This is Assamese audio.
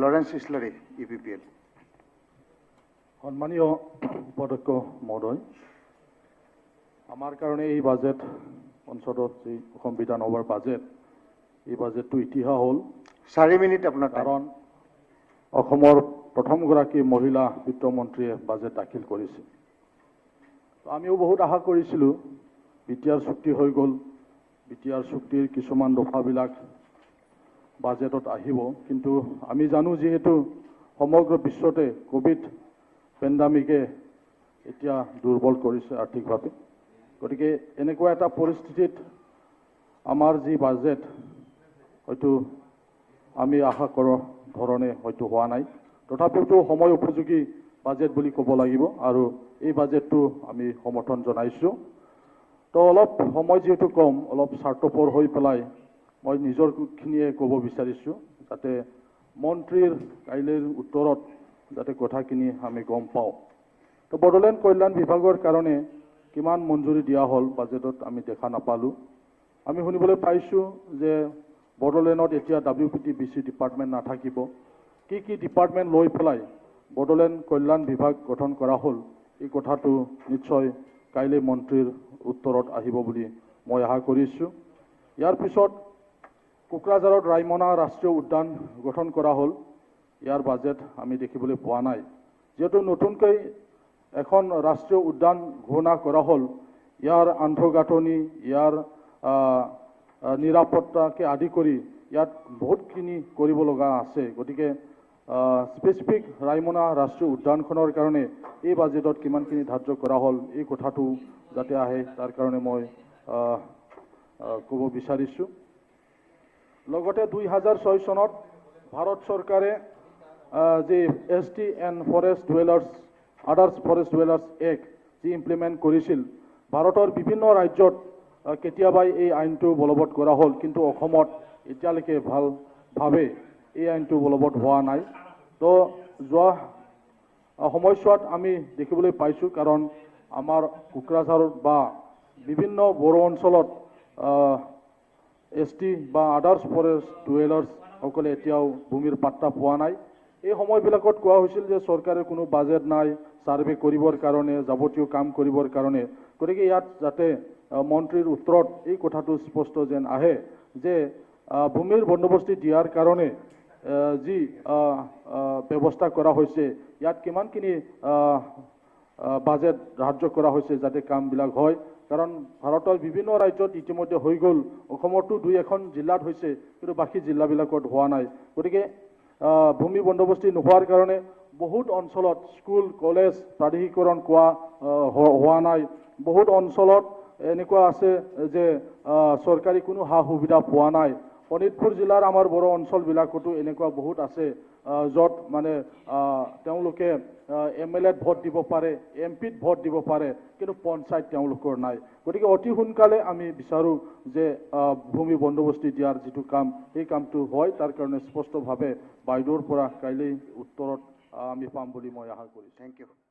Lawrence Islary UPPL. সন্মানীয় উপাধ্যক্ষ মহোদয়, আমাৰ কাৰণে এই বাজেট অঞ্চলত যি অসম বিধানসভাৰ বাজেট, এই বাজেটটো ইতিহাস হ'ল 4 মিনিট আপোনাৰ কাৰণ অসমৰ প্ৰথমগৰাকী মহিলা বিত্তমন্ত্ৰীয়ে বাজেট দাখিল কৰিছে। আমিও বহুত আশা কৰিছিলোঁ বিটিআৰ চুক্তি হৈ গ'ল, বিটিআৰ চুক্তিৰ কিছুমান দফাবিলাক বাজেটত আহিব, কিন্তু আমি জানো যিহেতু সমগ্ৰ বিশ্বতে কোভিড পেণ্ডামিকে এতিয়া দুৰ্বল কৰিছে আৰ্থিকভাৱে, গতিকে এনেকুৱা এটা পৰিস্থিতিত আমাৰ যি বাজেট হয়তো আমি আশা কৰা ধৰণে হয়তো হোৱা নাই, তথাপিও সময় উপযোগী বাজেট বুলি ক'ব লাগিব আৰু এই বাজেটটো আমি সমৰ্থন জনাইছোঁ। তো অলপ সময় যিহেতু কম, অলপ স্বাৰ্থপৰ হৈ পেলাই মই নিজৰখিনিয়ে ক'ব বিচাৰিছোঁ, যাতে মন্ত্ৰীৰ কাইলৈৰ উত্তৰত যাতে কথাখিনি আমি গম পাওঁ। তো বড়োলেণ্ড কল্যাণ বিভাগৰ কাৰণে কিমান মঞ্জুৰি দিয়া হ'ল বাজেটত আমি দেখা নাপালোঁ। আমি শুনিবলৈ পাইছোঁ যে বড়োলেণ্ডত এতিয়া WPTBC ডিপাৰ্টমেণ্ট নাথাকিব। কি ডিপাৰ্টমেণ্ট লৈ পেলাই বড়োলেণ্ড কল্যাণ বিভাগ গঠন কৰা হ'ল, এই কথাটো নিশ্চয় কাইলৈ মন্ত্ৰীৰ উত্তৰত আহিব বুলি মই আশা কৰিছোঁ। ইয়াৰ পিছত কোকৰাঝাৰত ৰায়মনা ৰাষ্ট্ৰীয় উদ্যান গঠন কৰা হ'ল, ইয়াৰ বাজেট আমি দেখিবলৈ পোৱা নাই। যিহেতু নতুনকৈ এখন ৰাষ্ট্ৰীয় উদ্যান ঘোষণা কৰা হ'ল, ইয়াৰ আন্তঃগাঁথনি, ইয়াৰ নিৰাপত্তাকে আদি কৰি ইয়াত বহুতখিনি কৰিব লগা আছে। গতিকে স্পেচিফিক ৰায়মনা ৰাষ্ট্ৰীয় উদ্যানখনৰ কাৰণে এই বাজেটত কিমানখিনি ধাৰ্য কৰা হ'ল, এই কথাটো যাতে আহে তাৰ কাৰণে মই ক'ব বিচাৰিছোঁ। লগতে 2006 চনত ভাৰত চৰকাৰে যি ST and forest dwellers others forest dwellers act যি ইমপ্লিমেণ্ট কৰিছিল, ভাৰতৰ বিভিন্ন ৰাজ্যত কেতিয়াবাই এই আইনটো বলবৎ কৰা হ'ল, কিন্তু অসমত এতিয়ালৈকে ভালভাৱে এই আইনটো বলবৎ হোৱা নাই। তো যোৱা সময়ছোৱাত আমি দেখিবলৈ পাইছোঁ, কাৰণ আমাৰ কোকৰাঝাৰত বা বিভিন্ন বড়ো অঞ্চলত ST বা আদাৰ্ছ ফৰেষ্ট ডুৱেলাৰ্ছসকলে এতিয়াও ভূমিৰ পাত্তা পোৱা নাই। এই সময়বিলাকত কোৱা হৈছিল যে চৰকাৰে কোনো বাজেট নাই ছাৰ্ভে কৰিবৰ কাৰণে, যাৱতীয় কাম কৰিবৰ কাৰণে। গতিকে ইয়াত যাতে মন্ত্ৰীৰ উত্তৰত এই কথাটো স্পষ্ট যেন আহে যে ভূমিৰ বন্দোবস্তি দিয়াৰ কাৰণে যি ব্যৱস্থা কৰা হৈছে, ইয়াত কিমানখিনি বাজেট ধাৰ্য কৰা হৈছে যাতে কামবিলাক হয়। কাৰণ ভাৰতৰ বিভিন্ন ৰাজ্যত ইতিমধ্যে হৈ গ'ল, অসমতো 2-এখন জিলাত হৈছে, কিন্তু বাকী জিলাবিলাকত হোৱা নাই। গতিকে ভূমি বন্দোবস্তি নোহোৱাৰ কাৰণে বহুত অঞ্চলত স্কুল কলেজ প্ৰাধিকৰণ হোৱা নাই। বহুত অঞ্চলত এনেকুৱা আছে যে চৰকাৰী কোনো সা সুবিধা পোৱা নাই। শোণিতপুৰ জিলাৰ আমাৰ বড়ো অঞ্চলবিলাকতো এনেকুৱা বহুত আছে য'ত মানে তেওঁলোকে MLAত ভোট দিব পাৰে, MPত ভোট দিব পাৰে, কিন্তু পঞ্চায়ত তেওঁলোকৰ নাই। গতিকে অতি সোনকালে আমি বিচাৰোঁ যে ভূমি বন্দোবস্তি দিয়াৰ যিটো কাম, সেই কামটো হয়, তাৰ কাৰণে স্পষ্টভাৱে বাইদেউৰ পৰা কাইলৈ উত্তৰত আমি পাম বুলি মই আশা কৰিছোঁ। Thank U.